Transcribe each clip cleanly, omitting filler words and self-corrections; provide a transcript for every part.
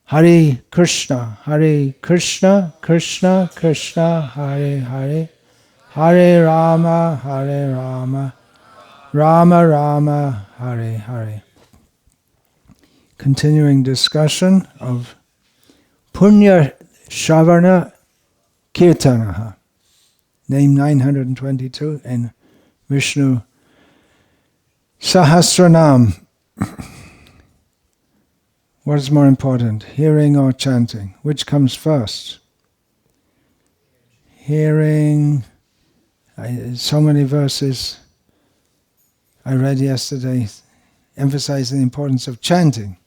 Hare Krishna, Krishna Krishna, Hare Hare, Hare Rama, Rama Rama, Hare Hare. Continuing discussion of Punya-Shravana-kirtana, name 922 in Vishnu Sahasranama. What is more important, hearing or chanting? Which comes first? Hearing. So many verses I read yesterday emphasizing the importance of chanting.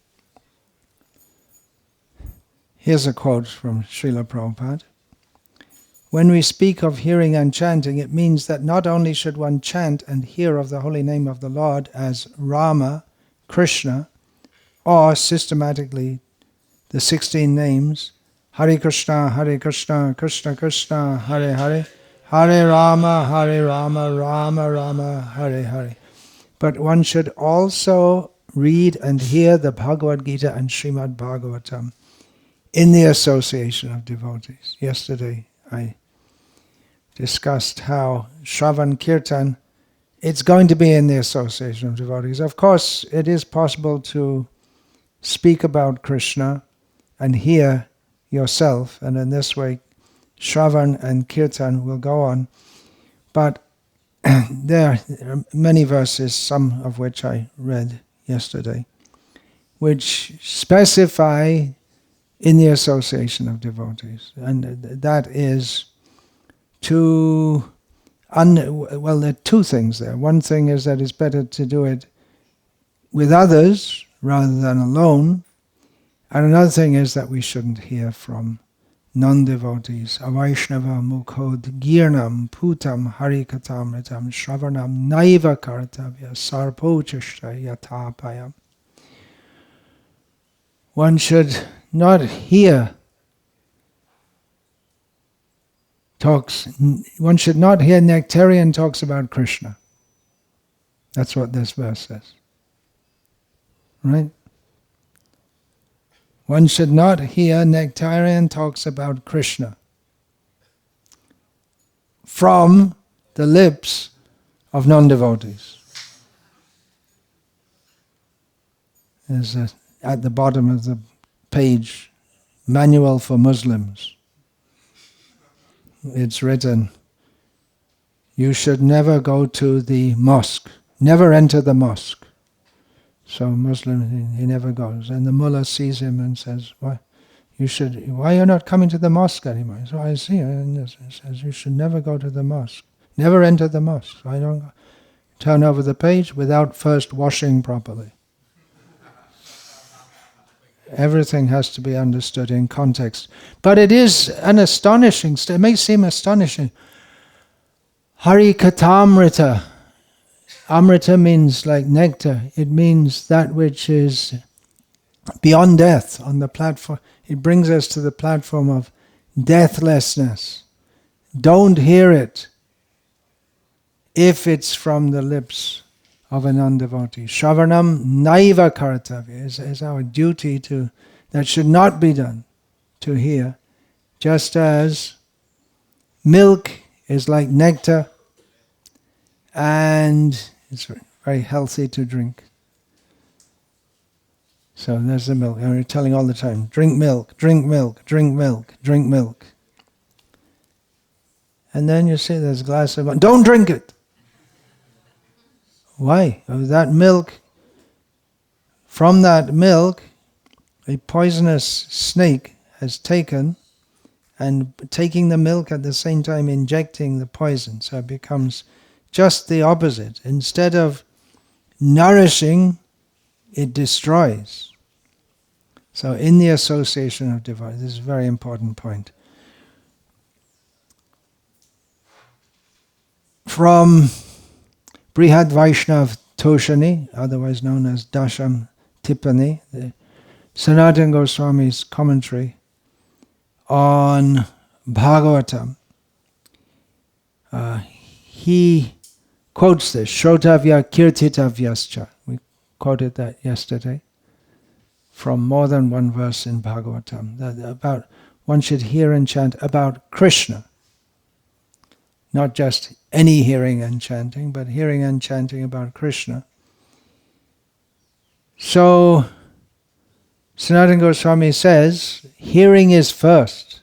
Here's a quote from Srila Prabhupada. When we speak of hearing and chanting, it means that not only should one chant and hear of the holy name of the Lord as Rama, Krishna, or systematically the 16 names, Hare Krishna, Krishna Krishna, Hare Hare, Hare Rama, Rama Rama, Hare Hare. But one should also read and hear the Bhagavad Gita and Srimad Bhagavatam in the association of devotees. Yesterday I discussed how Shravan-kirtan, it's going to be in the association of devotees. Of course, it is possible to speak about Krishna and hear yourself, and in this way Shravan and Kirtan will go on. But there are many verses, some of which I read yesterday, which specify in the association of devotees. And that is there are two things there. One thing is that it's better to do it with others rather than alone. And another thing is that we shouldn't hear from non-devotees. Avaishnava mukhod girnam putam harikatamritam shravanam naiva kartavya sarpochishta yatapayam. One should not hear nectarian talks about Krishna. That's what this verse says. Right? One should not hear nectarian talks about Krishna from the lips of non-devotees. There's at the bottom of the page, Manual for Muslims. It's written, you should never go to the mosque, never enter the mosque. So Muslim, he never goes. And the mullah sees him and says, why are you not coming to the mosque anymore? So I see, and it says, you should never go to the mosque. Never enter the mosque. I don't turn over the page without first washing properly. Everything has to be understood in context. But it is an astonishing, it may seem astonishing. Harikatamrita. Amrita means like nectar. It means that which is beyond death, on the platform. It brings us to the platform of deathlessness. Don't hear it if it's from the lips of a non-devotee. Shravanam naiva kartavya is our duty that should not be done, to hear. Just as milk is like nectar and it's very healthy to drink. So there's the milk. And we're telling all the time, drink milk, drink milk, drink milk, drink milk. And then you see there's a glass of milk. Don't drink it! Why? That milk, from that milk, a poisonous snake has taken, and taking the milk at the same time injecting the poison. So it becomes just the opposite. Instead of nourishing, it destroys. So in the association of devotees, this is a very important point. From Brihad Vaishnav Toshani, otherwise known as Dasham Tipani, the Sanatana Goswami's commentary on Bhagavatam, he quotes this, Shrotavya Kirtitavyascha. We quoted that yesterday. from more than one verse in Bhagavatam. That about one should hear and chant about Krishna. Not just any hearing and chanting, but hearing and chanting about Krishna. So, Sanatana Goswami says, hearing is first.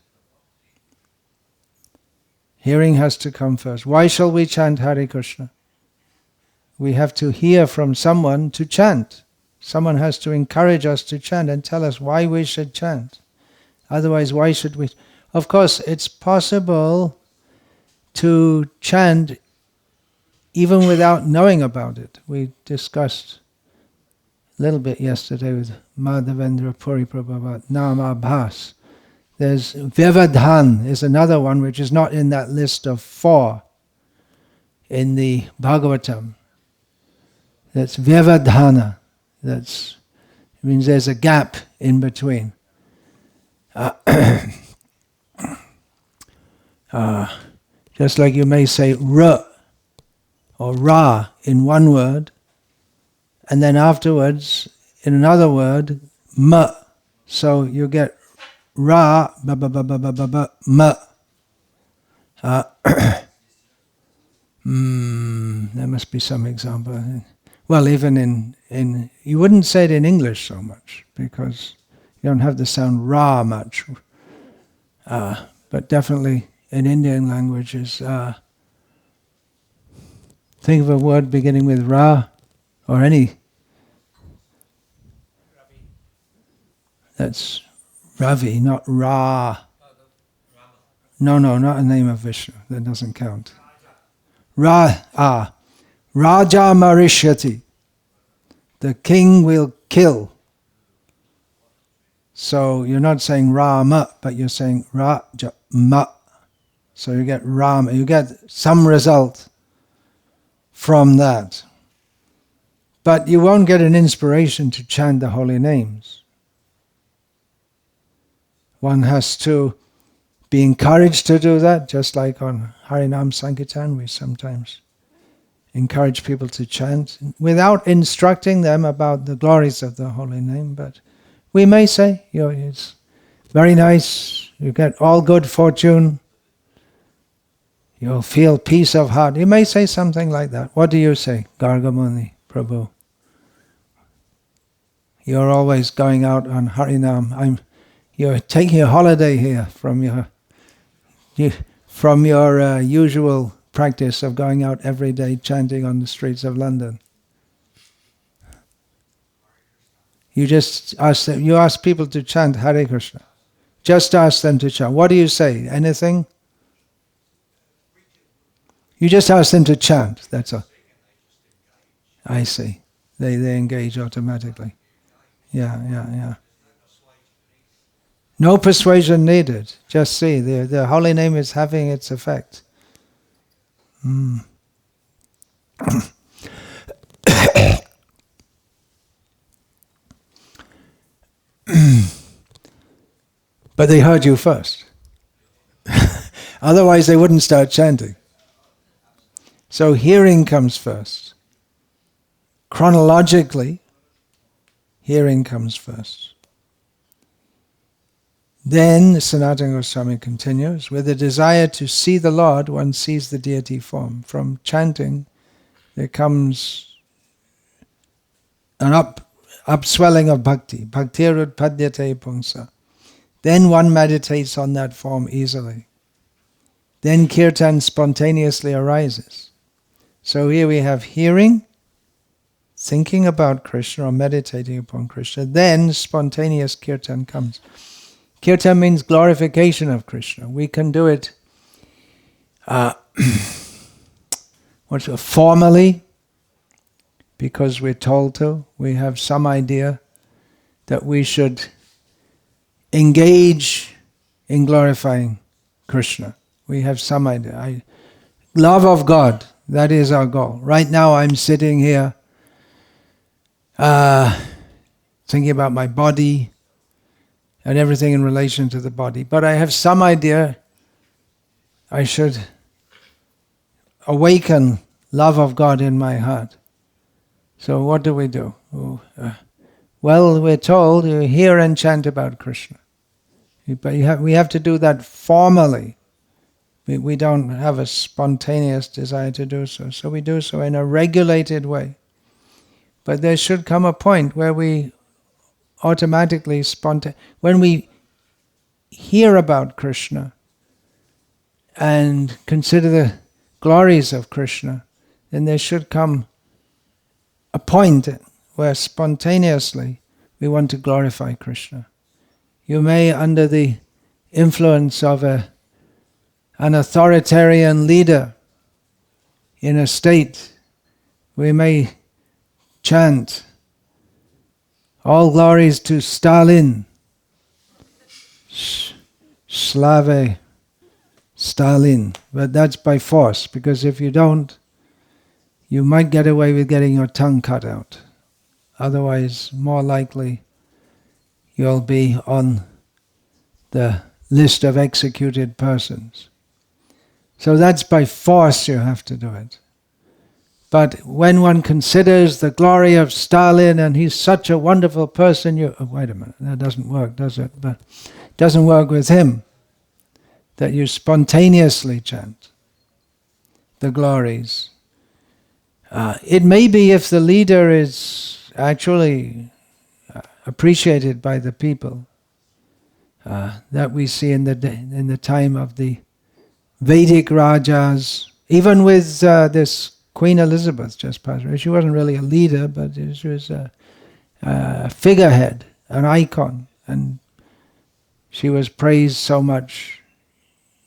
Hearing has to come first. Why shall we chant Hare Krishna? We have to hear from someone to chant. Someone has to encourage us to chant and tell us why we should chant. Otherwise, why should we? Of course, it's possible to chant even without knowing about it. We discussed a little bit yesterday with Madhavendra Puri Prabhu about Namabhas. There's Vyavadhan is another one which is not in that list of 4 in the Bhagavatam. That's Vyavadhana. It means there's a gap in between. Just like you may say R or Ra in one word, and then afterwards in another word, M. So you get Ra, ba ba ba ba ba ba ba, M. There must be some example. Well, even in you wouldn't say it in English so much because you don't have the sound Ra much. But definitely in Indian languages, think of a word beginning with Ra or any. That's Ravi, not Ra. No, not a name of Vishnu. That doesn't count. Raja Marishyati. The king will kill. So you're not saying Rama, but you're saying Raja Ma. So you get Rama. You get some result from that. But you won't get an inspiration to chant the holy names. One has to be encouraged to do that, just like on Harinam Sankirtan, we sometimes encourage people to chant without instructing them about the glories of the holy name. But we may say, it's very nice, you get all good fortune, you'll feel peace of heart. You may say something like that. What do you say, Gargamuni Prabhu? You're always going out on Harinam. You're taking a holiday here from your usual practice of going out every day chanting on the streets of London. You just ask people to chant Hare Krishna. Just ask them to chant. What do you say? Anything? You just ask them to chant, that's all. I see. They engage automatically. Yeah. No persuasion needed. Just see, the holy name is having its effect. But they heard you first. Otherwise they wouldn't start chanting. So hearing comes first. Chronologically, hearing comes first. Then, Sanatana Goswami continues, with a desire to see the Lord, one sees the deity form. From chanting, there comes an upswelling of bhakti. Bhaktirud padyate pungsa. Then one meditates on that form easily. Then kirtan spontaneously arises. So here we have hearing, thinking about Krishna or meditating upon Krishna. Then spontaneous kirtan comes. Kirtan means glorification of Krishna. We can do it formally, because we're told to. We have some idea that we should engage in glorifying Krishna. We have some idea. Love of God, that is our goal. Right now I'm sitting here thinking about my body, and everything in relation to the body. But I have some idea I should awaken love of God in my heart. So what do? Well, we're told you hear and chant about Krishna. But we have to do that formally. We don't have a spontaneous desire to do so. So we do so in a regulated way. But there should come a point where we automatically, when we hear about Krishna and consider the glories of Krishna, then there should come a point where spontaneously we want to glorify Krishna. You may, under the influence of an authoritarian leader in a state, we may chant, all glories to Stalin, Slave Stalin. But that's by force, because if you don't, you might get away with getting your tongue cut out. Otherwise, more likely, you'll be on the list of executed persons. So that's by force you have to do it. But when one considers the glory of Stalin and he's such a wonderful person, wait a minute, that doesn't work, does it? But it doesn't work with him, that you spontaneously chant the glories. It may be, if the leader is actually appreciated by the people, that we see in the time of the Vedic Rajas, even with this Queen Elizabeth just passed away. She wasn't really a leader, but she was a figurehead, an icon, and she was praised so much.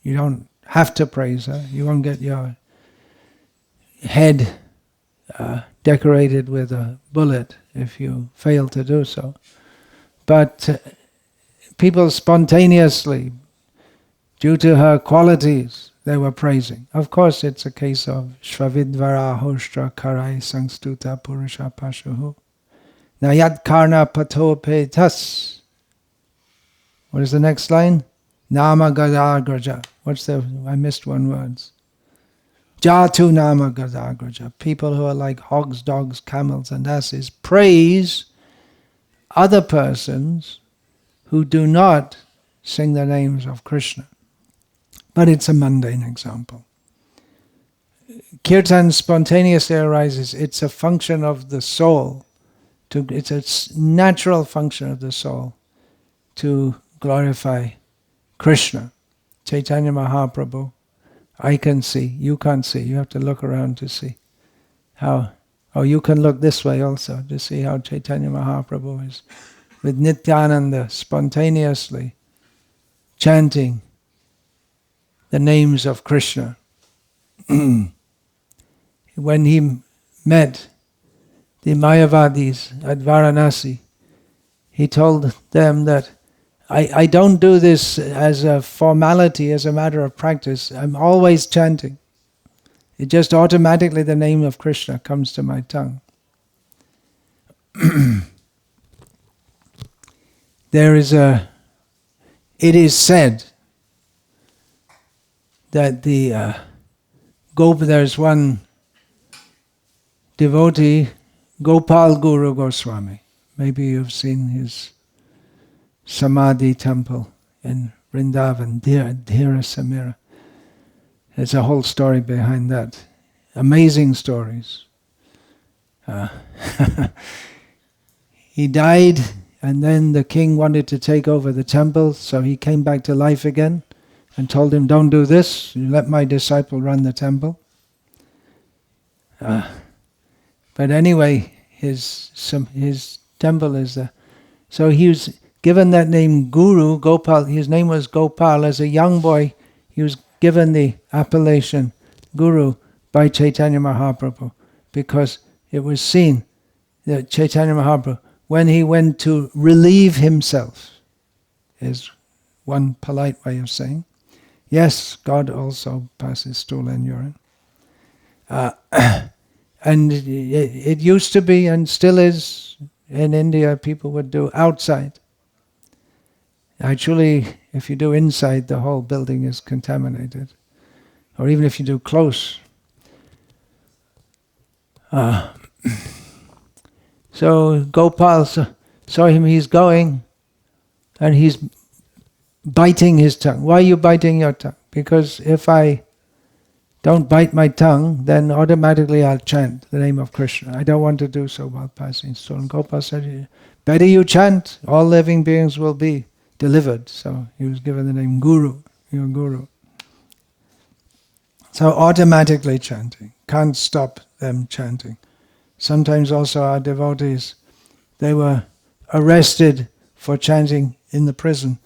You don't have to praise her. You won't get your head decorated with a bullet if you fail to do so. But people spontaneously, due to her qualities, they were praising. Of course, it's a case of Shravidvara Hostra Karai Sangstuta Purusha Pashuhu Nayat Karna Pato Petas. What is the next line? Nama Gadagraja. I missed one word. Jatu Nama Gadagraja. People who are like hogs, dogs, camels, and asses praise other persons who do not sing the names of Krishna. But it's a mundane example. Kirtan spontaneously arises. It's a function of the soul. It's a natural function of the soul to glorify Krishna. Chaitanya Mahaprabhu, I can see, you can't see. You have to look around to see how. Oh, you can look this way also to see how Chaitanya Mahaprabhu is with Nityananda spontaneously chanting the names of Krishna. When he met the Mayavadis at Varanasi, he told them that I don't do this as a formality, as a matter of practice. I'm always chanting. It just automatically, the name of Krishna comes to my tongue. It is said that there's one devotee, Gopal Guru Goswami. Maybe you've seen his Samadhi temple in Vrindavan, Dhira Samira. There's a whole story behind that. Amazing stories. He died, and then the king wanted to take over the temple, so he came back to life again and told him, don't do this, you let my disciple run the temple. But anyway, his temple is there. So he was given that name Guru, Gopal. His name was Gopal. As a young boy, he was given the appellation Guru by Chaitanya Mahaprabhu, because it was seen that Chaitanya Mahaprabhu, when he went to relieve himself, is one polite way of saying, yes, God also passes stool and urine. And it used to be, and still is, in India, people would do outside. Actually, if you do inside, the whole building is contaminated. Or even if you do close. So Gopal, saw him, he's going, and he's biting his tongue. Why are you biting your tongue? Because if I don't bite my tongue, then automatically I'll chant the name of Krishna. I don't want to do so while passing through. And Gopal said, better you chant, all living beings will be delivered. So he was given the name Guru, your Guru. So automatically chanting, can't stop them chanting. Sometimes also our devotees, they were arrested for chanting in the prison.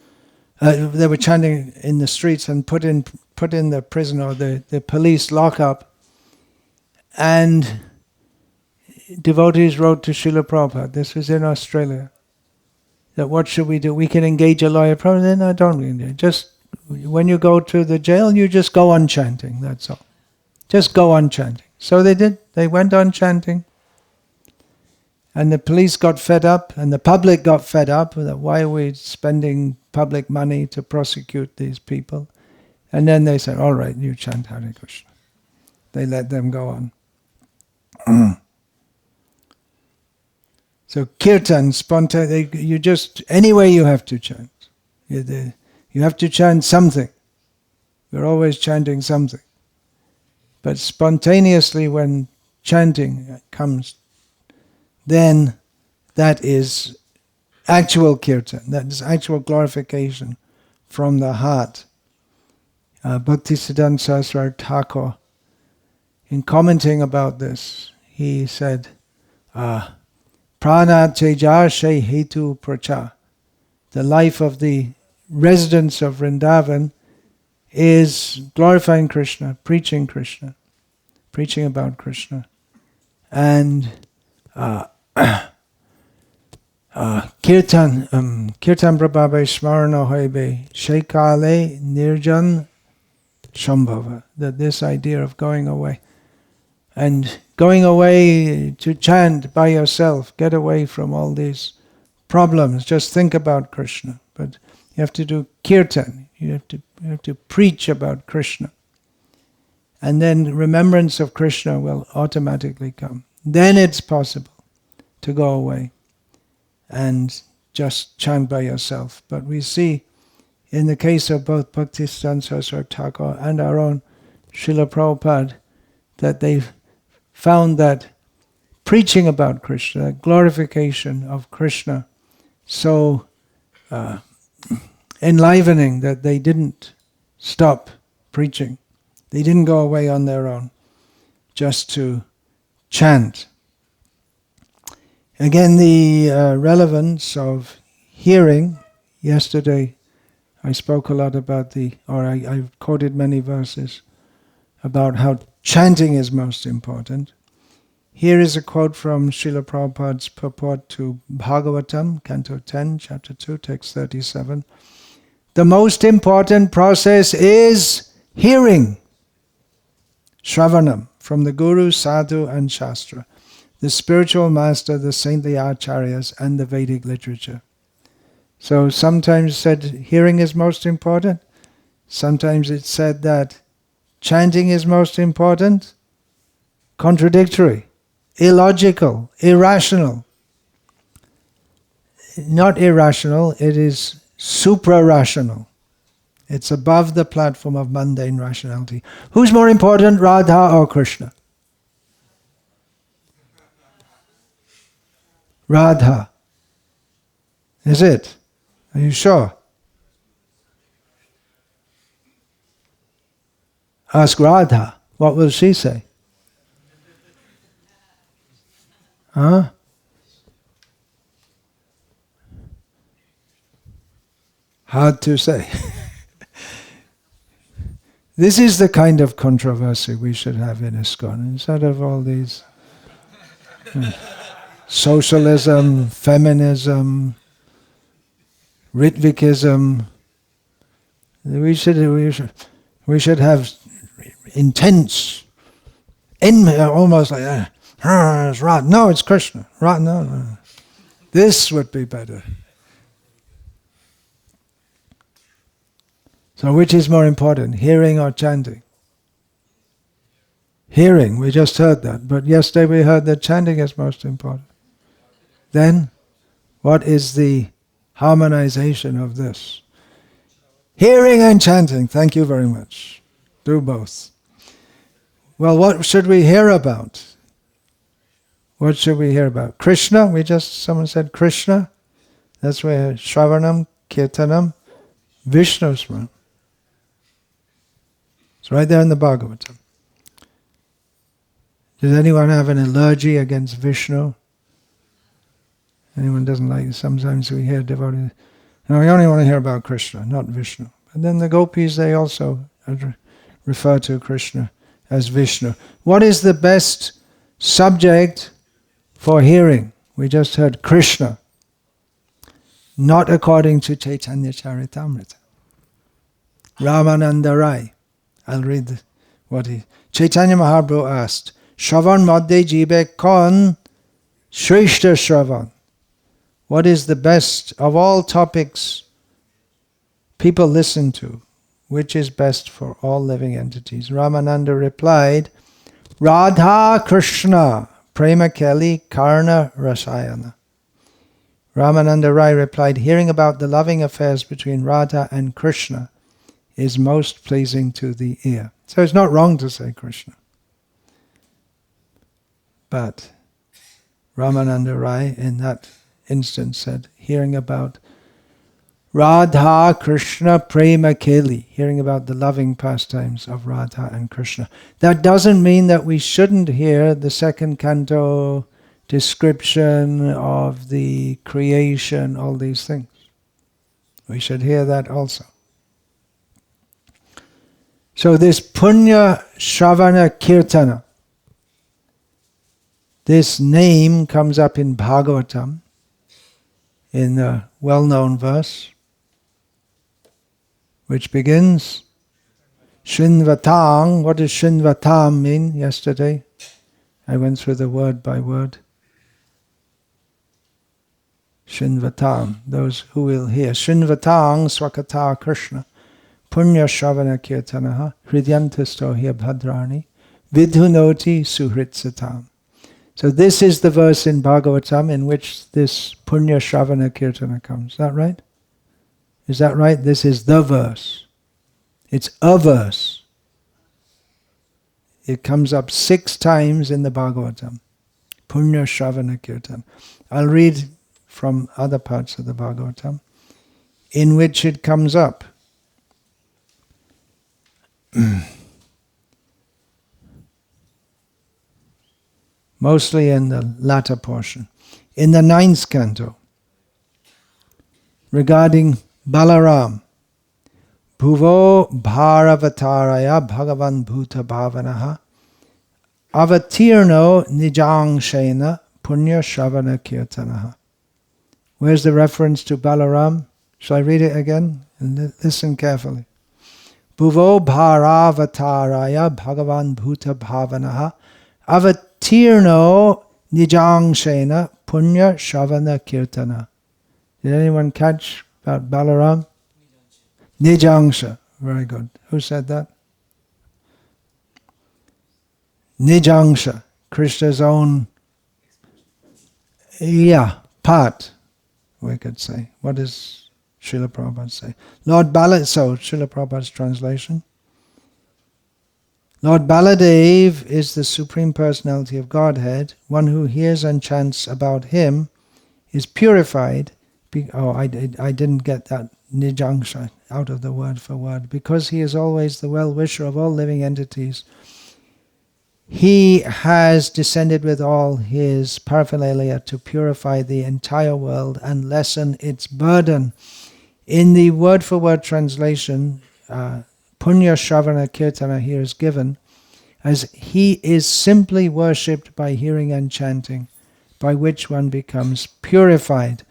They were chanting in the streets and put in the prison or the police lockup. And devotees wrote to Srila Prabhupada, this was in Australia, that what should we do? We can engage a lawyer. Prabhupada, no, don't engage. Just when you go to the jail, you just go on chanting, that's all. Just go on chanting. So they did. They went on chanting. And the police got fed up, and the public got fed up, that why are we spending public money to prosecute these people? And then they said, all right, you chant Hare Krishna. They let them go on. So kirtan, spontaneous, you just, anyway you have to chant. You have to chant something. You're always chanting something. But spontaneously when chanting comes, then that is actual kirtan, that is actual glorification from the heart. Bhaktisiddhanta Saraswati Thakur, in commenting about this, he said, Prana teja she hetu pracha. The life of the residents of Vrindavan is glorifying Krishna, preaching about Krishna. And kirtan prabhave smarana hoibe shekale nirjan shambhava. That this idea of going away. And going away to chant by yourself, get away from all these problems, just think about Krishna. But you have to do kirtan, you have to preach about Krishna. And then remembrance of Krishna will automatically come. Then it's possible to go away and just chant by yourself. But we see in the case of both Bhaktisiddhanta Saraswati Thakur and our own Srila Prabhupada that they've found that preaching about Krishna, that glorification of Krishna, so enlivening that they didn't stop preaching. They didn't go away on their own just to chant. Again, the relevance of hearing. Yesterday I spoke a lot about I quoted many verses about how chanting is most important. Here is a quote from Srila Prabhupada's purport to Bhagavatam, Canto 10, Chapter 2, Text 37. The most important process is hearing. Shravanam, from the Guru, Sadhu and Shastra, the spiritual master, the saintly acharyas and the Vedic literature. So sometimes said hearing is most important. Sometimes it's said that chanting is most important. Contradictory, illogical, irrational. Not irrational, it is supra-rational. It's above the platform of mundane rationality. Who's more important, Radha or Krishna? Radha. Is it? Are you sure? Ask Radha. What will she say? Huh? Hard to say. This is the kind of controversy we should have in ISKCON, instead of all these socialism, feminism, Ritvikism. We should have intense, almost like that. It's Radha. No, it's Krishna. Radha, no. This would be better. So which is more important, hearing or chanting? Hearing, we just heard that. But yesterday we heard that chanting is most important. Then, What is the harmonization of this? Hearing and chanting. Thank you very much. Do both. Well, what should we hear about? What should we hear about? Krishna? Someone said Krishna. That's where Shravanam, Kirtanam, Vishnu Sahasranama. It's right there in the Bhagavatam. Does anyone have an allergy against Vishnu? Anyone doesn't like it? Sometimes we hear devotees, no, we only want to hear about Krishna, not Vishnu. And then the gopis, they also refer to Krishna as Vishnu. What is the best subject for hearing? We just heard Krishna. Not according to Chaitanya Charitamrita. Ramananda Rai. I'll read what he... Chaitanya Mahaprabhu asked, Shravan Madhye Jibe Kon Shrishta Shravan. What is the best of all topics people listen to? Which is best for all living entities? Ramananda replied, Radha Krishna Prema Keli Karna Rasayana. Ramananda Rai replied, hearing about the loving affairs between Radha and Krishna is most pleasing to the ear. So it's not wrong to say Krishna. But Ramananda Rai in that instance said, hearing about Radha Krishna Prema Keli, hearing about the loving pastimes of Radha and Krishna. That doesn't mean that we shouldn't hear the second canto description of the creation, all these things. We should hear that also. So this Punya-Shravana-kirtana, this name comes up in Bhagavatam, in the well-known verse, which begins, Shinvatang. What does Shinvatam mean? Yesterday, I went through the word by word. Shinvatam, those who will hear. Shinvatang swakata Krishna, Punya-Shravana-kirtana, hridyantasto hi bhadrani, vidhunoti suhritsatam. So this is the verse in Bhagavatam in which this Punya-Shravana-kirtana comes. Is that right? Is that right? This is the verse. It's a verse. It comes up 6 times in the Bhagavatam. Punya-Shravana-kirtana. I'll read from other parts of the Bhagavatam in which it comes up. Mostly in the latter portion. In the 9th canto, regarding Balaram, Bhuvo Bharavataraya Bhagavan Bhuta Bhavanaha Avatirno Nijangshena Punya-Shravana-kirtanaha. Where's the reference to Balaram? Shall I read it again? And listen carefully. Bhuvo Bharavataraya Bhagavan Bhuta Bhavanaha Avatirno Nijangshena Punya-Shravana-kirtana. Did anyone catch about Balaram? Nijangsha. Very good. Who said that? Nijangsha. Krishna's own, part, we could say. What does Srila Prabhupada say? Lord Baladev, so Srila Prabhupada's translation. Lord Baladev is the Supreme Personality of Godhead. One who hears and chants about him is purified. I didn't get that nijangsha out of the word for word. Because he is always the well-wisher of all living entities, he has descended with all his paraphernalia to purify the entire world and lessen its burden. In the word-for-word translation, Punya-Shravana-kirtana here is given as he is simply worshipped by hearing and chanting, by which one becomes purified.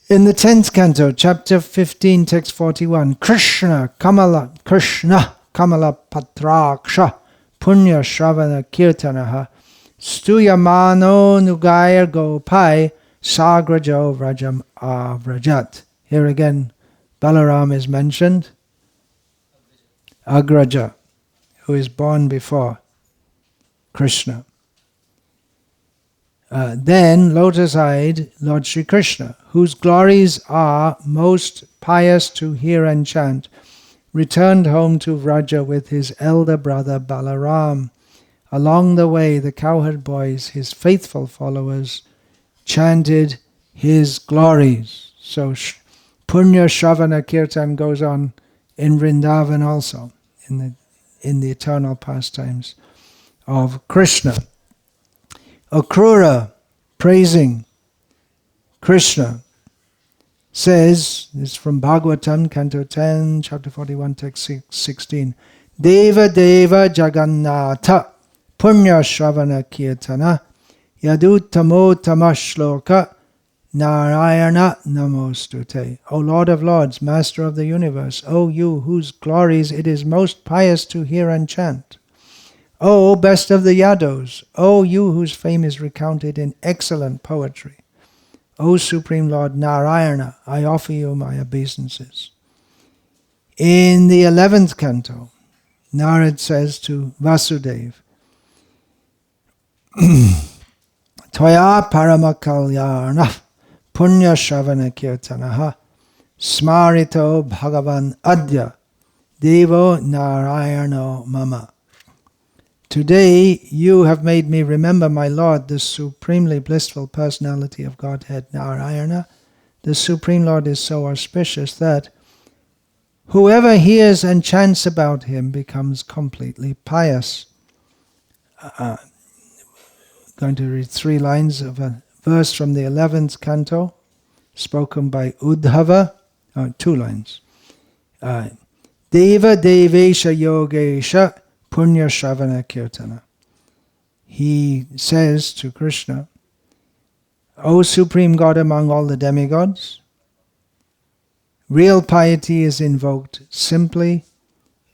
In the 10th canto, chapter 15, text 41, Krishna Kamala Patraksha Punya-Shravana-kirtanaha Stuyamano Nugayar Gopai Sagrajo Vrajam Avrajat. Here again, Balaram is mentioned. Agraja, who is born before Krishna. Then lotus-eyed Lord Sri Krishna, whose glories are most pious to hear and chant, returned home to Vraja with his elder brother Balaram. Along the way, the cowherd boys, his faithful followers, chanted his glories. So Punya-Shravana-kirtana goes on in Vrindavan also, in the eternal pastimes of Krishna. Akrura, praising Krishna, says, this is from Bhagavatam, Canto 10, Chapter 41, Text 16, Deva Deva Jagannatha Punya-Shravana-kirtana Yaduttamo Tamashloka Narayana Namostute. O Lord of Lords, Master of the universe, O you whose glories it is most pious to hear and chant. O best of the Yadus, O you whose fame is recounted in excellent poetry. O Supreme Lord Narayana, I offer you my obeisances. In the 11th canto, Narad says to Vasudeva, Tvaya Paramakalyana Punya-Shravana-kirtanaha Smarito Bhagavan Adya Devo Narayano Mama. Today you have made me remember my Lord, the supremely blissful personality of Godhead Narayana. The Supreme Lord is so auspicious that whoever hears and chants about him becomes completely pious. Going to read 3 lines of a verse from the 11th canto, spoken by Uddhava. 2 lines. Deva Devesha Yogesha Punya-Shravana-kirtana. He says to Krishna, O Supreme God among all the demigods, real piety is invoked simply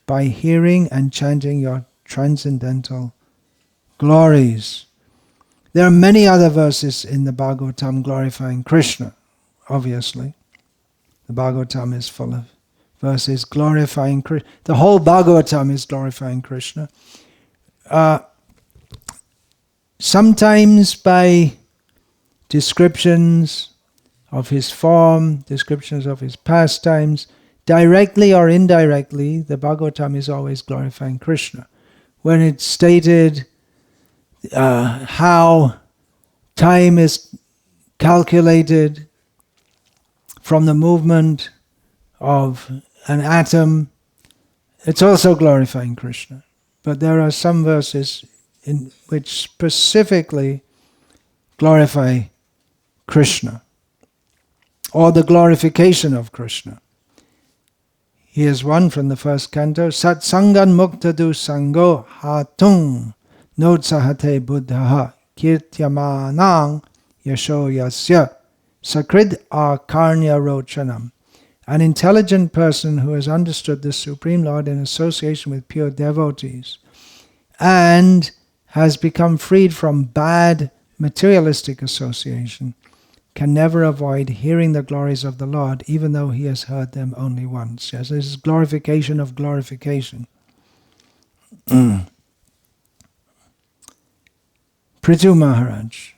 by hearing and chanting your transcendental glories. There are many other verses in the Bhagavatam glorifying Krishna, obviously. The Bhagavatam is full of verses glorifying Krishna. The whole Bhagavatam is glorifying Krishna. Sometimes by descriptions of his form, descriptions of his pastimes, directly or indirectly, the Bhagavatam is always glorifying Krishna. When it's stated how time is calculated from the movement of an atom, it's also glorifying Krishna. But there are some verses in which specifically glorify Krishna, or the glorification of Krishna. Here's one from the 1st canto. Sat sangan muktadu sango hatung nodsahate buddhaha kirtyamanang yasho yasya sakrid akarnya rochanam. An intelligent person who has understood the Supreme Lord in association with pure devotees and has become freed from bad materialistic association can never avoid hearing the glories of the Lord, even though he has heard them only once. Yes, this is glorification of glorification. Prithu Maharaj,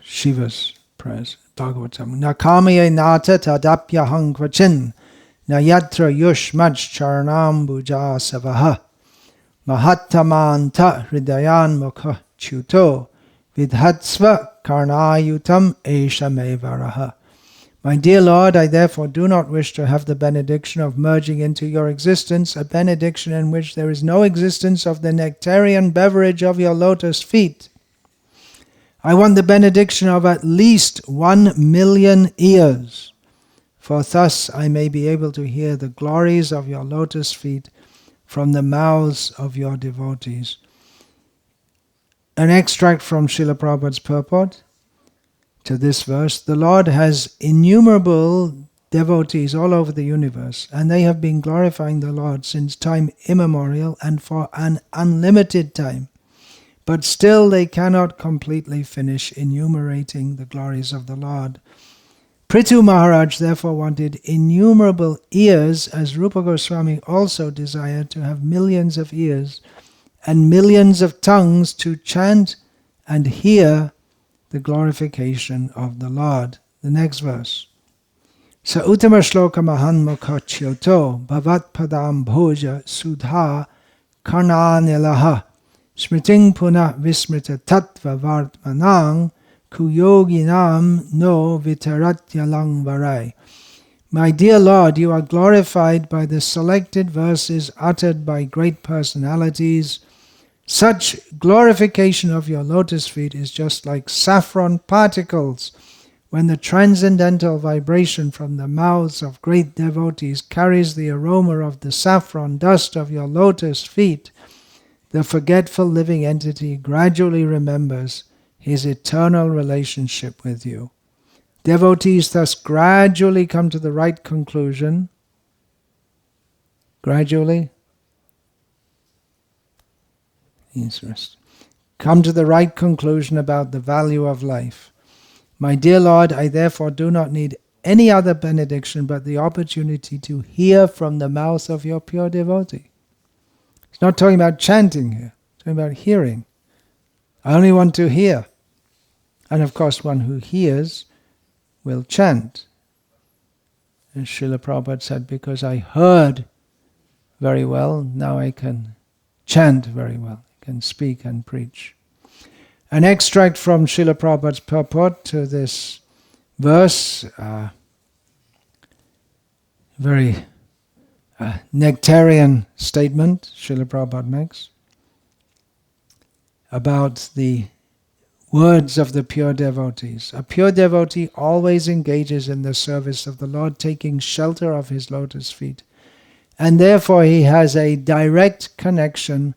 Shiva's prayers, Bhagavatam. Nakamaye nata tadapyahang kvachin nayatra yushmaj charanam buja savaha mahattamanta hridayan mukha chuto vidhatsva karnayutam eshamevaraha. My dear Lord, I therefore do not wish to have the benediction of merging into your existence, a benediction in which there is no existence of the nectarian beverage of your lotus feet. I want the benediction of at least 1,000,000 ears, for thus I may be able to hear the glories of your lotus feet from the mouths of your devotees. An extract from Srila Prabhupada's purport to this verse. The Lord has innumerable devotees all over the universe, and they have been glorifying the Lord since time immemorial and for an unlimited time. But still they cannot completely finish enumerating the glories of the Lord. Prithu Maharaj therefore wanted innumerable ears, as Rupa Goswami also desired to have millions of ears, and millions of tongues to chant and hear the glorification of the Lord. The next verse. Sa uttama shloka mahanmukha chyoto bhavat padam bhoja sudha karnanilaha smriting punah vismrita tattva vartmanang kuyoginam no vitaratyalang varai. My dear Lord, you are glorified by the selected verses uttered by great personalities. Such glorification of your lotus feet is just like saffron particles when the transcendental vibration from the mouths of great devotees carries the aroma of the saffron dust of your lotus feet. The forgetful living entity gradually remembers his eternal relationship with you. Devotees thus gradually come to the right conclusion. Gradually? Interest. Come to the right conclusion about the value of life. My dear Lord, I therefore do not need any other benediction but the opportunity to hear from the mouth of your pure devotee. It's not talking about chanting here, it's talking about hearing. I only want to hear. And of course, one who hears will chant. As Srila Prabhupada said, because I heard very well, now I can chant very well, I can speak and preach. An extract from Srila Prabhupada's purport to this verse, very nectarian statement Srila Prabhupada makes about the words of the pure devotees. A pure devotee always engages in the service of the Lord, taking shelter of his lotus feet. And therefore he has a direct connection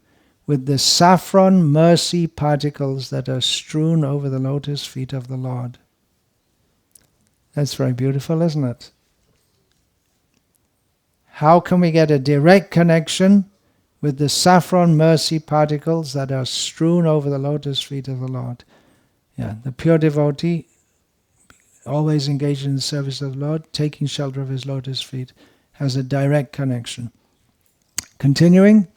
with the saffron mercy particles that are strewn over the lotus feet of the Lord. That's very beautiful, isn't it? How can we get a direct connection with the saffron mercy particles that are strewn over the lotus feet of the Lord? Yeah, the pure devotee, always engaged in the service of the Lord, taking shelter of his lotus feet, has a direct connection. Continuing,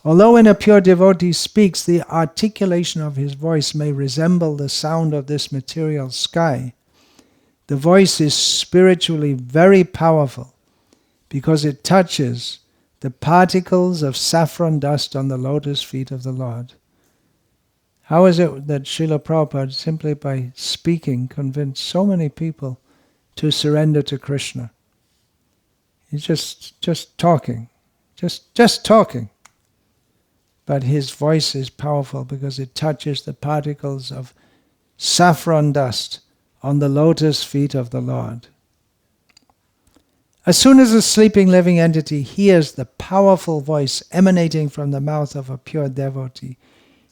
although when a pure devotee speaks, the articulation of his voice may resemble the sound of this material sky, the voice is spiritually very powerful because it touches the particles of saffron dust on the lotus feet of the Lord. How is it that Srila Prabhupada, simply by speaking, convinced so many people to surrender to Krishna? He's just talking, just talking. But his voice is powerful because it touches the particles of saffron dust on the lotus feet of the Lord. As soon as a sleeping living entity hears the powerful voice emanating from the mouth of a pure devotee,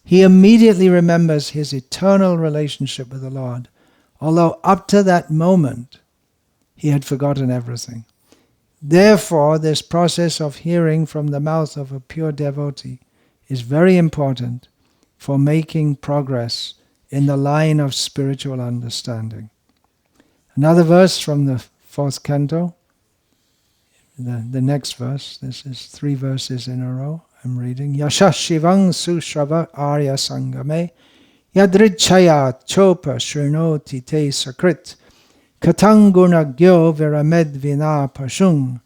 he immediately remembers his eternal relationship with the Lord, although up to that moment he had forgotten everything. Therefore, this process of hearing from the mouth of a pure devotee is very important for making progress in the line of spiritual understanding. Another verse from the 4th canto, the next verse, this is 3 verses in a row. I'm reading. Yasha Shivang Sushrava Arya Sangame Yadrichaya Chopa Shrunoti Te Sakrit Katanguna Gyo Viramed Vina Pashung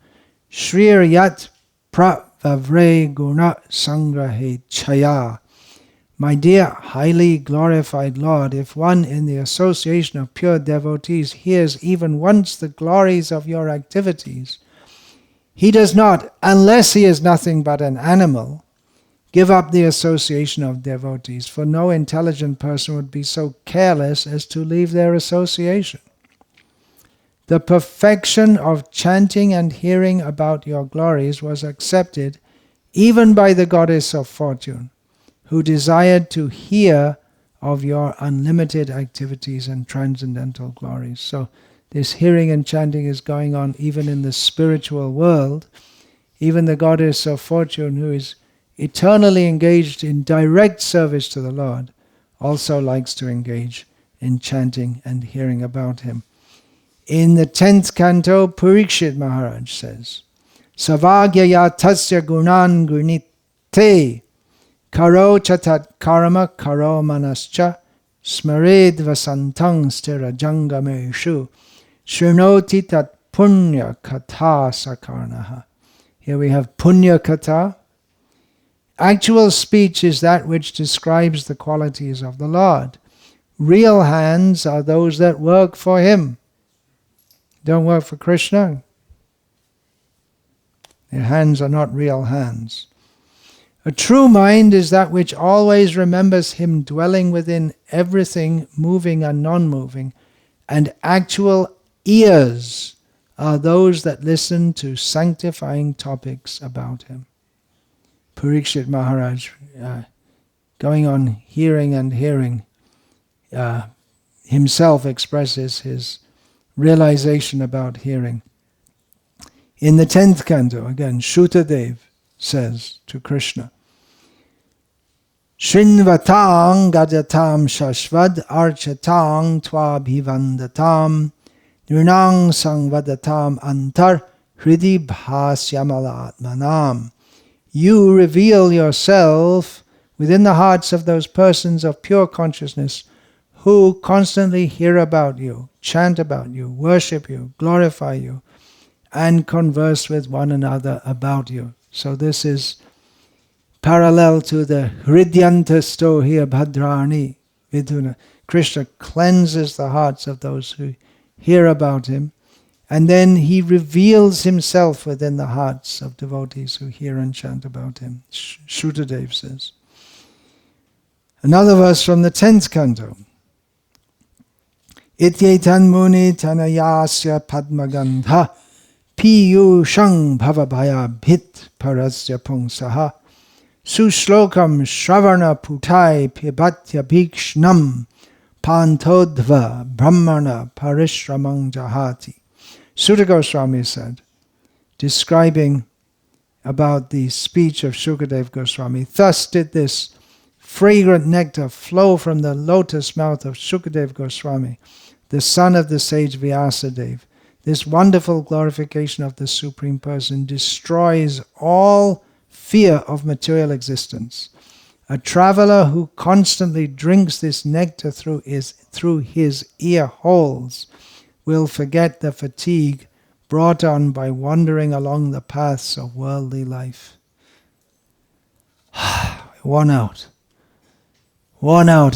Shrir Yat Pravavre Guna Sangrahe Chaya. My dear, highly glorified Lord, if one in the association of pure devotees hears even once the glories of your activities, he does not, unless he is nothing but an animal, give up the association of devotees, for no intelligent person would be so careless as to leave their association. The perfection of chanting and hearing about your glories was accepted even by the goddess of fortune, who desired to hear of your unlimited activities and transcendental glories. So this hearing and chanting is going on even in the spiritual world. Even the goddess of fortune, who is eternally engaged in direct service to the Lord, also likes to engage in chanting and hearing about him. In the 10th canto, Parikshit Maharaj says, Savagyaya tasya gunan gunite Karo chatat karma karo manascha smared vasantang stira jangameshu shrinoti tat punya kata sakarnaha. Here we have punya kata. Actual speech is that which describes the qualities of the Lord. Real hands are those that work for Him. Don't work for Krishna. Their hands are not real hands. A true mind is that which always remembers Him dwelling within everything, moving and non-moving. And actual ears are those that listen to sanctifying topics about Him. Parikshit Maharaj, going on hearing and hearing, himself expresses his realization about hearing. In the 10th canto, again, Shutadev says to Krishna, Shrinvatang gadyatam shashvad archatang twabhivandatam nirnang sangvadatam antar hridi bhasyamalatmanam. You reveal yourself within the hearts of those persons of pure consciousness who constantly hear about you, chant about you, worship you, glorify you, and converse with one another about you. So this is parallel to the Hridyantasto hiya bhadrani viduna. Krishna cleanses the hearts of those who hear about Him, and then He reveals Himself within the hearts of devotees who hear and chant about Him. Shutadev says. Another verse from the 10th canto. Ityetan muni tanayasya padmagandha piyushang bhavabhaya bhit parasya pungsaha sushlokam shravana putai pibatya bhikshnam pantodva brahmana parishramang jahati. Sutta Goswami said, describing about the speech of Shukadev Goswami, thus did this fragrant nectar flow from the lotus mouth of Shukadev Goswami, the son of the sage Vyasadeva. This wonderful glorification of the Supreme Person destroys all fear of material existence. A traveler who constantly drinks this nectar through his ear holes will forget the fatigue brought on by wandering along the paths of worldly life. Worn out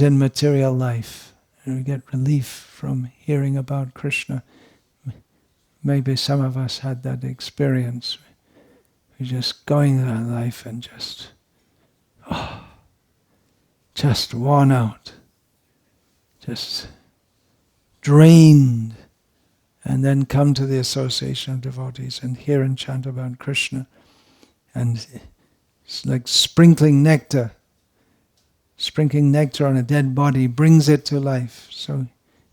in material life. And we get relief from hearing about Krishna. Maybe some of us had that experience. We're just going through life and just worn out, just drained, and then come to the association of devotees and hear and chant about Krishna. And it's like sprinkling nectar on a dead body brings it to life. So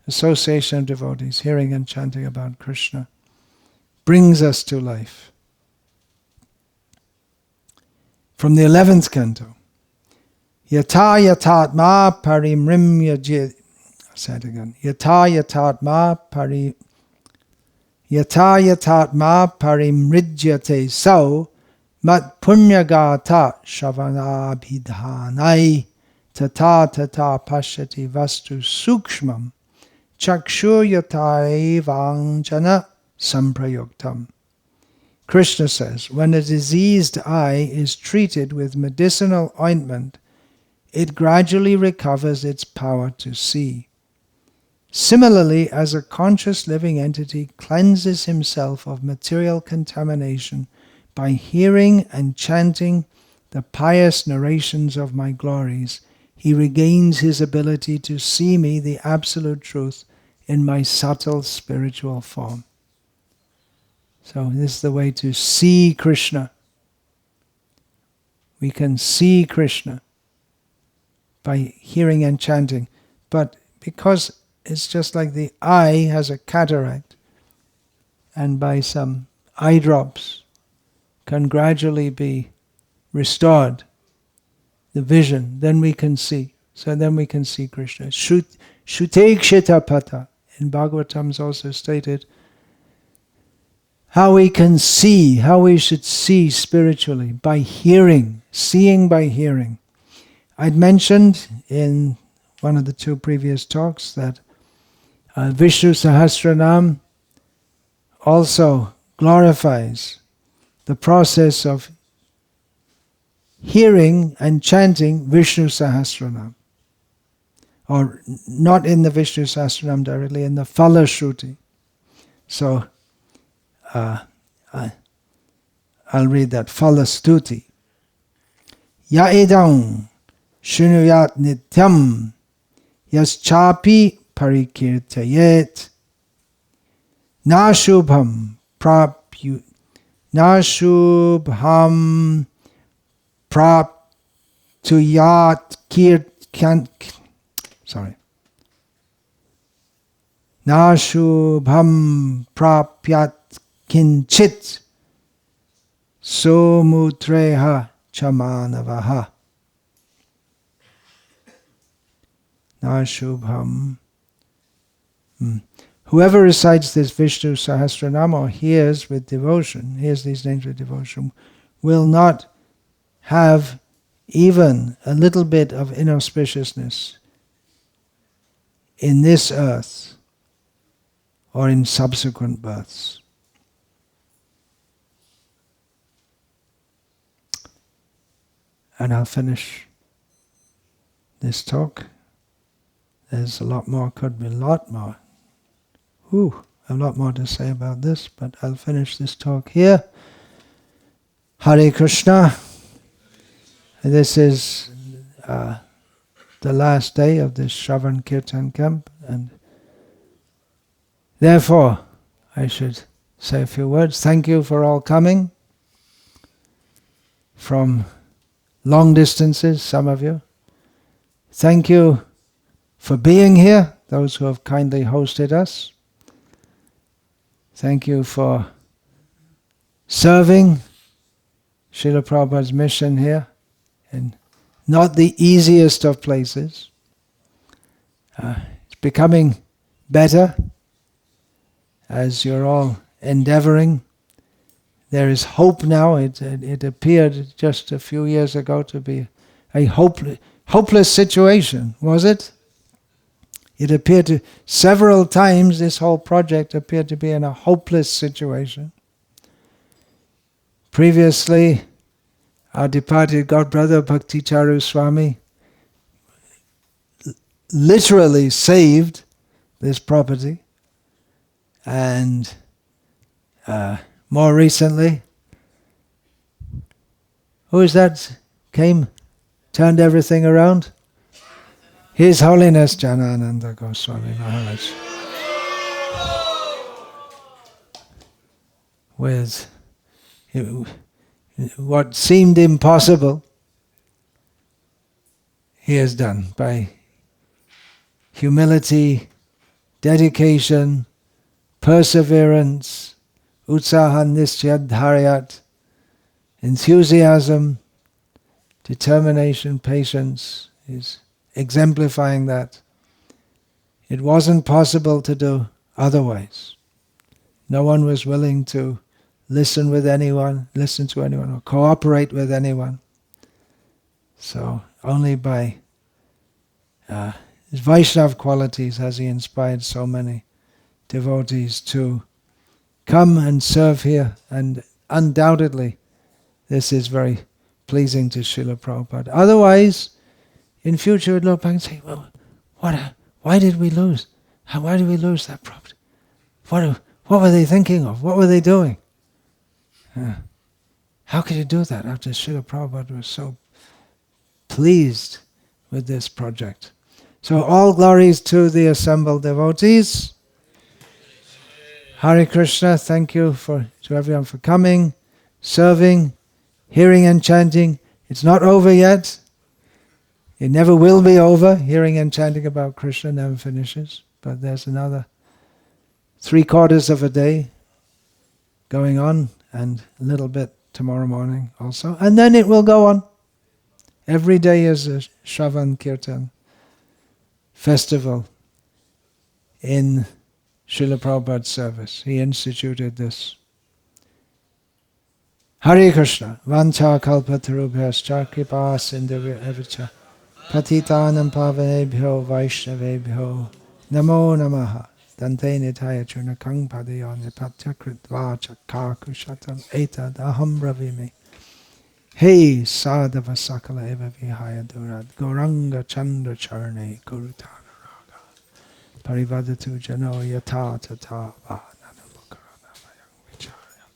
association of devotees, hearing and chanting about Krishna, brings us to life. From the 11th canto, Yata yatatma parimrimyajit. I'll say it again. Yata yatatma parimrijyate sau mat punyagata shavanabhidhanai tata pashyati vastu sukshmam chakshuryatai vangjana samprayuktam. Krishna says, when a diseased eye is treated with medicinal ointment, it gradually recovers its power to see. Similarly, as a conscious living entity cleanses himself of material contamination by hearing and chanting the pious narrations of my glories, he regains his ability to see me, the absolute truth, in my subtle spiritual form. So this is the way to see Krishna. We can see Krishna by hearing and chanting. But because it's just like the eye has a cataract, and by some eye drops can gradually be restored, the vision, then we can see. So then we can see Krishna. Shutekshitapata. In Bhagavatam is also stated how we can see, how we should see spiritually, by hearing, seeing by hearing. I'd mentioned in one of the two previous talks that Vishnu Sahasranama also glorifies the process of hearing and chanting Vishnu Sahasranama. Or not in the Vishnu Sahasranama directly, in the Phala Shruti. So I'll read that. Phala Stuti. Ya idam shrunuyat nityam yaschapi parikirtayet nashubham praptuyat Nashubham prapyat kinchit sumutreha chamanavaha. Nashubham. Whoever recites this Vishnu Sahasranama or hears with devotion, hears these names with devotion, will not have even a little bit of inauspiciousness in this earth or in subsequent births. And I'll finish this talk. There's a lot more, could be a lot more. A lot more to say about this, but I'll finish this talk here. Hare Krishna. This is the last day of this Shravan-kirtan camp, and therefore I should say a few words. Thank you for all coming from long distances, some of you. Thank you for being here, those who have kindly hosted us. Thank you for serving Srila Prabhupada's mission here in not the easiest of places. It's becoming better as you're all endeavoring. There is hope now. It appeared just a few years ago to be a hopeless situation, was it? It appeared to, several times this whole project appeared to be in a hopeless situation. Previously, our departed godbrother Bhakti Charu Swami literally saved this property, and more recently, who is that came, turned everything around? His Holiness Janananda Goswami Maharaj. With what seemed impossible, he has done by humility, dedication, perseverance, utsahan nisyad dharyat, enthusiasm, determination, patience. Is exemplifying that. It wasn't possible to do otherwise. No one was willing to listen to anyone, or cooperate with anyone. So only by his Vaishnava qualities has he inspired so many devotees to come and serve here, and undoubtedly this is very pleasing to Srila Prabhupada. Otherwise, in future we'd look back and say, well, why did we lose? Why did we lose that property? What were they thinking of? What were they doing? How could you do that after Srila Prabhupada was so pleased with this project? So all glories to the assembled devotees. Hare Krishna, thank you to everyone for coming, serving, hearing and chanting. It's not over yet. It never will be over. Hearing and chanting about Krishna never finishes. But there's another 3/4 of a day going on, and a little bit tomorrow morning also. And then it will go on. Every day is a Shravan-kirtan festival in Srila Prabhupada's service. He instituted this. Hare Krishna. Vancha kalpatarubhyascha kripa sindhuvya evacha Patitanam pavanebhyo vaishnavebhyo namo namaha. Dante nitaya churnakang padayo nipatya kritva chakakushatam etad aham ravimi. Hey sadhava sakala eva vihaya durad goranga chandra charne kurutana raga parivadatu jano yata tata vanana mukarana mayang vicharya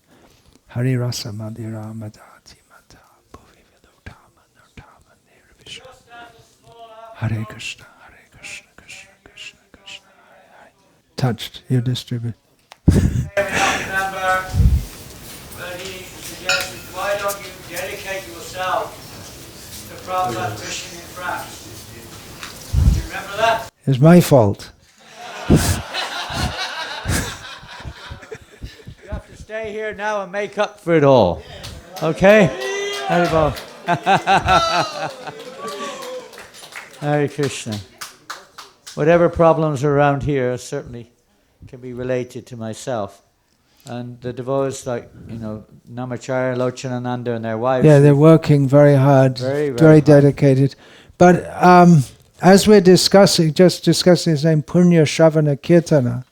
hari rasa madira madati mata bhuvi vidutama nartama nirvisha Hare Krishna Krishna Krishna Krishna Hare Hare. Touched, you distribute. Remember, but he suggested, why don't you dedicate yourself to Prabhupada's mission in France? Do you remember that? It's my fault. You have to stay here now and make up for it all. Okay? Hare Hare Krishna. Whatever problems are around here certainly can be related to myself. And the devotees like, Namacharya, Lochanananda and their wives. Yeah, they're working very hard, very dedicated. But as we're discussing his name, Punya-Shravana-kirtana,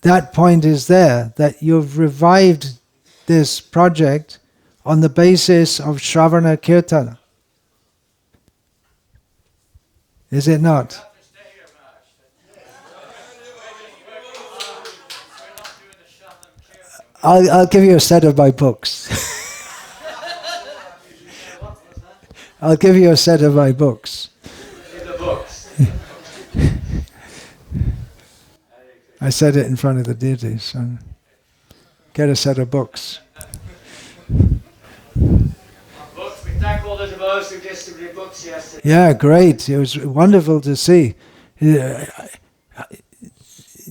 that point is there, that you've revived this project on the basis of Shravana-kirtana. Is it not? I'll give you a set of my books. I'll give you a set of my books. I said it in front of the deities. So get a set of books. We thank all the devotees who distributed books yesterday. Yeah, great. It was wonderful to see.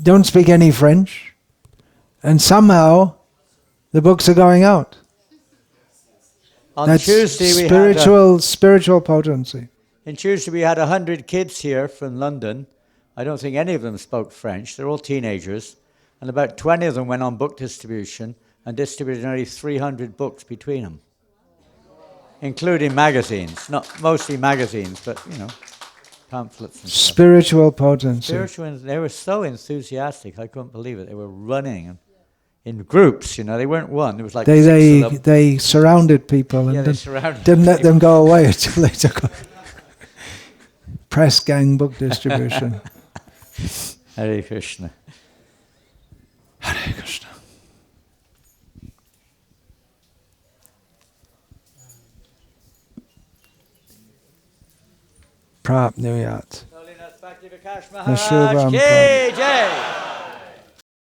Don't speak any French. And somehow the books are going out. On That's Tuesday spiritual potency. In Tuesday we had 100 kids here from London. I don't think any of them spoke French. They're all teenagers. And about 20 of them went on book distribution and distributed nearly 300 books between them. Including magazines. Not mostly magazines, but, pamphlets and stuff. Spiritual potency. They were so enthusiastic. I couldn't believe it. They were running in groups, they weren't one. There was like six of them. They surrounded people and didn't let them go away until they took a press gang book distribution. Hare Krishna. Hare Krishna. Prap Nuyat. Bhakti Vikasa Maharaj Ki Jai.